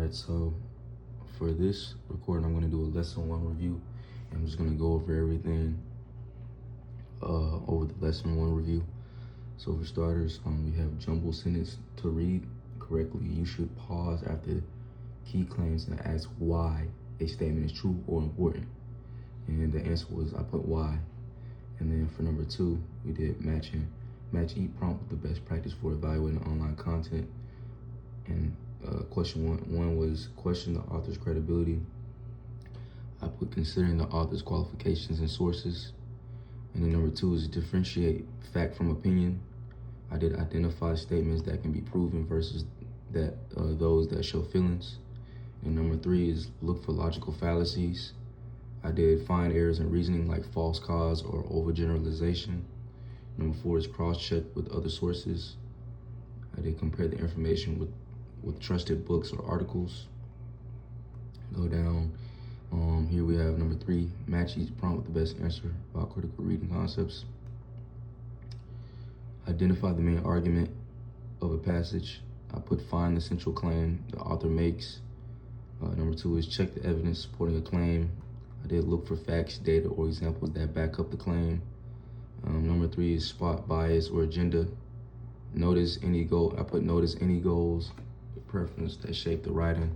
Alright, so for this recording, I'm gonna do a lesson 1 review. I'm just gonna go over everything over the lesson 1 review. So for starters, we have jumbled sentence. To read correctly, you should pause after key claims and ask why a statement is true or important. And the answer was, I put why. And then for number 2, we did matching. Match each prompt with the best practice for evaluating online content. And question one was question the author's credibility. I put considering the author's qualifications and sources. And then number 2 is differentiate fact from opinion. I did identify statements that can be proven versus that those that show feelings. And number 3 is look for logical fallacies. I did find errors in reasoning like false cause or overgeneralization. Number 4 is cross-check with other sources. I did compare the information with trusted books or articles. Go down. Here we have number 3, match each prompt with the best answer about critical reading concepts. Identify the main argument of a passage. I put find the central claim the author makes. Number 2 is check the evidence supporting a claim. I did look for facts, data, or examples that back up the claim. Number 3 is spot bias or agenda. Notice any goal. I put notice any goals, preference that shape the writing.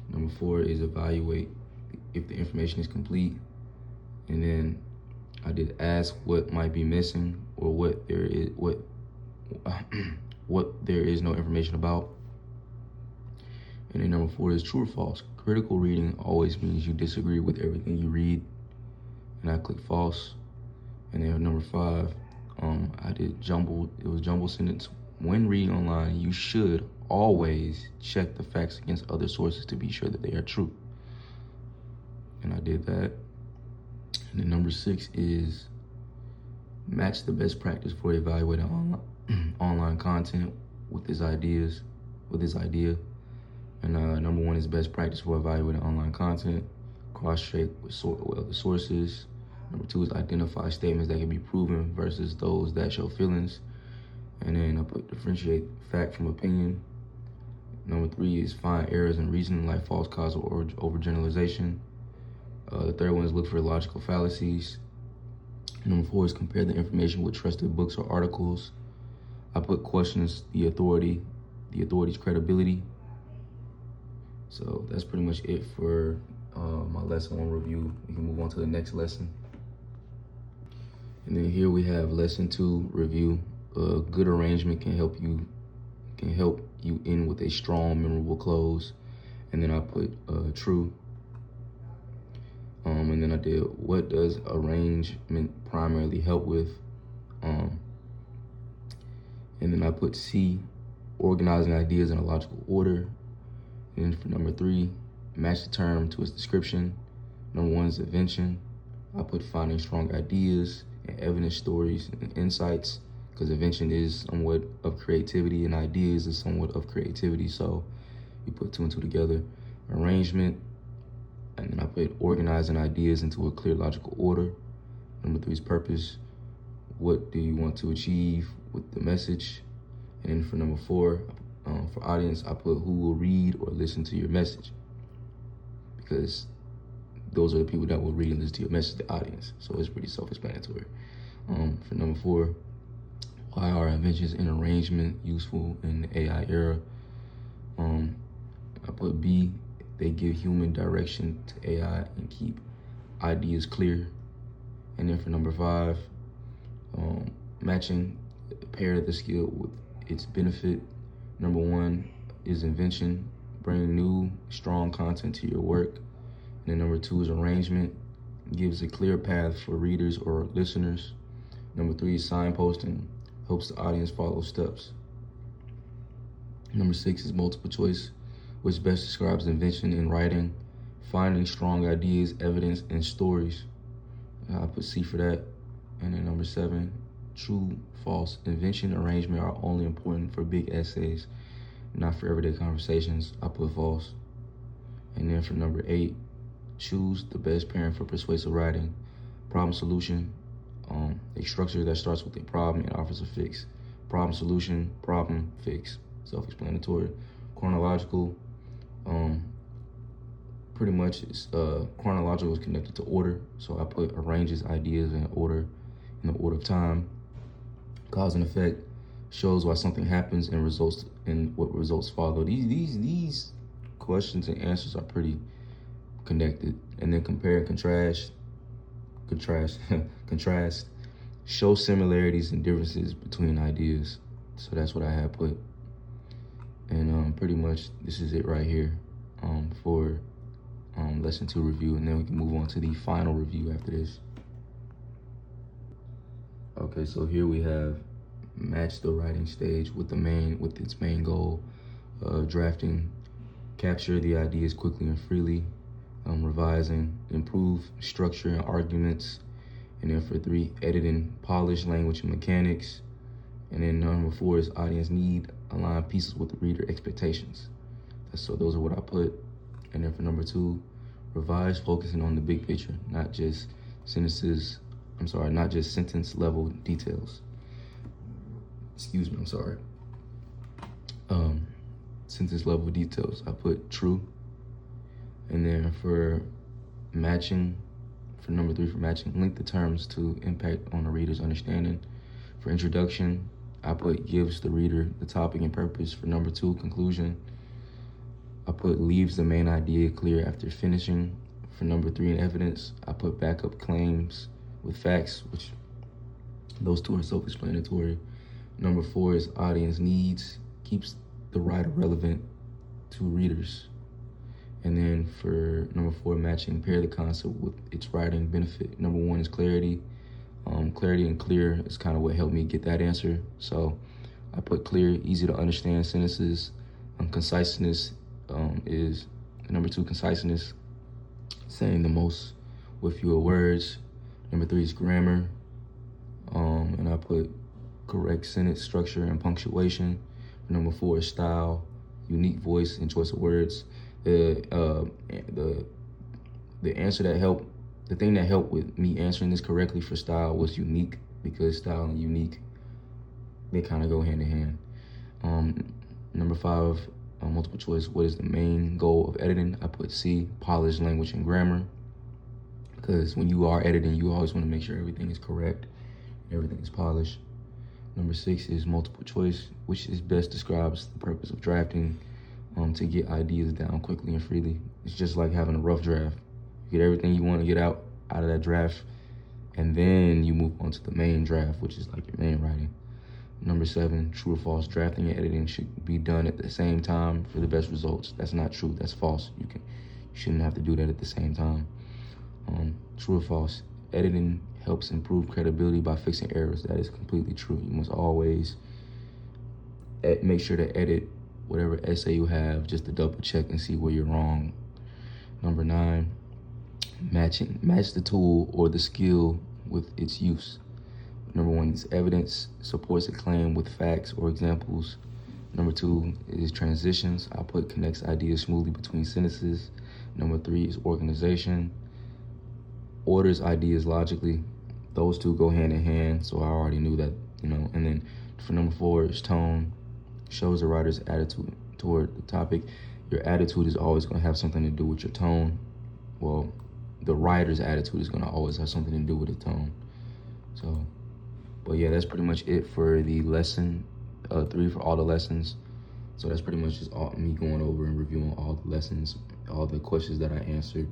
Number 4 is evaluate if the information is complete. And then I did ask what might be missing or what there is what there is no information about. And then number 4 is true or false. Critical reading always means you disagree with everything you read. And I click false. And then number 5, I did jumbled. It was jumbled sentence. When reading online, you should always check the facts against other sources to be sure that they are true. And I did that. And then number 6 is match the best practice for evaluating online content with his idea. And number 1 is best practice for evaluating online content. Cross-check with other sources. Number 2 is identify statements that can be proven versus those that show feelings. And then I put differentiate fact from opinion. Number 3 is find errors in reasoning like false cause or overgeneralization. The third one is look for logical fallacies. Number 4 is compare the information with trusted books or articles. I put questions the authority's credibility. So that's pretty much it for my lesson 1 review. We can move on to the next lesson. And then here we have lesson 2 review. Good arrangement can help you end with a strong, memorable close. And then I put true. And then I did what does arrangement primarily help with. And then I put C, organizing ideas in a logical order. And then for number 3, match the term to its description. Number 1 is invention. I put finding strong ideas and evidence, stories, and insights, because invention is somewhat of creativity and ideas is somewhat of creativity. So you put 2 and 2 together. Arrangement, and then I put organizing ideas into a clear logical order. Number 3 is purpose. What do you want to achieve with the message? And then for number 4, for audience, I put who will read or listen to your message, because those are the people that will read and listen to your message, the audience. So it's pretty self-explanatory. For number 4, why are inventions in arrangement useful in the AI era? I put B, they give human direction to AI and keep ideas clear. And then for number 5, matching, pair the skill with its benefit. Number 1 is invention, bring new, strong content to your work. And then number 2 is arrangement, gives a clear path for readers or listeners. Number 3 is signposting, helps the audience follow steps. Number 6 is multiple choice, which best describes invention in writing, finding strong ideas, evidence, and stories. I put C for that. And then number 7, true, false. Invention, arrangement are only important for big essays, not for everyday conversations. I put false. And then for number 8, choose the best pairing for persuasive writing. Problem solution, a structure that starts with a problem and offers a fix. Problem solution, problem, fix. Self-explanatory. Chronological, Pretty much it's chronological is connected to order. So I put arranges ideas in the order of time. Cause and effect shows why something happens and results in what results follow. These questions and answers are pretty connected. And then compare and contrast, show similarities and differences between ideas. So that's what I have put. And pretty much this is it right here for lesson 2 review, and then we can move on to the final review after this. Okay, so here we have match the writing stage with its main goal, drafting, capture the ideas quickly and freely, revising, improve structure and arguments, and then for 3, editing, polish language and mechanics, and then number 4 is audience need, align pieces with the reader expectations. So those are what I put. And then for number 2, revise, focusing on the big picture, not just sentence level details. Excuse me, I'm sorry. Sentence level details, I put true. And then for matching, for number 3, for matching, link the terms to impact on the reader's understanding. For introduction, I put gives the reader the topic and purpose. For number 2, conclusion, I put leaves the main idea clear after finishing. For number 3, in evidence, I put backup claims with facts, which those 2 are self-explanatory. Number 4 is audience needs, keeps the writer relevant to readers. And then for number 4, matching, pair the concept with its writing benefit. Number 1 is clarity. Clarity and clear is kind of what helped me get that answer. So I put clear, easy to understand sentences. Conciseness is number 2, conciseness, saying the most with fewer words. Number 3 is grammar, and I put correct sentence structure and punctuation. Number 4 is style, unique voice and choice of words. The answer that helped, the thing that helped with me answering this correctly for style was unique, because style and unique, they kind of go hand in hand. Number 5, multiple choice, what is the main goal of editing? I put C, polish language and grammar, because when you are editing, you always want to make sure everything is correct, everything is polished. Number 6 is multiple choice, which is best describes the purpose of drafting, to get ideas down quickly and freely. It's just like having a rough draft. You get everything you want to get out of that draft, and then you move on to the main draft, which is like your main writing. Number 7, true or false, drafting and editing should be done at the same time for the best results. That's not true, that's false. You shouldn't have to do that at the same time. True or false, editing helps improve credibility by fixing errors. That is completely true. You must always make sure to edit whatever essay you have just to double check and see where you're wrong. Number 9, matching. Match the tool or the skill with its use. Number 1 is evidence, supports a claim with facts or examples. Number 2 is transitions. I put connects ideas smoothly between sentences. Number 3 is organization, orders ideas logically. Those 2 go hand in hand, so I already knew that, And then for number 4 is tone, shows the writer's attitude toward the topic. Your attitude is always going to have something to do with your tone. Well, the writer's attitude is going to always have something to do with the tone. So, but yeah, that's pretty much it for the lesson 3 for all the lessons. So that's pretty much just me going over and reviewing all the lessons, all the questions that I answered.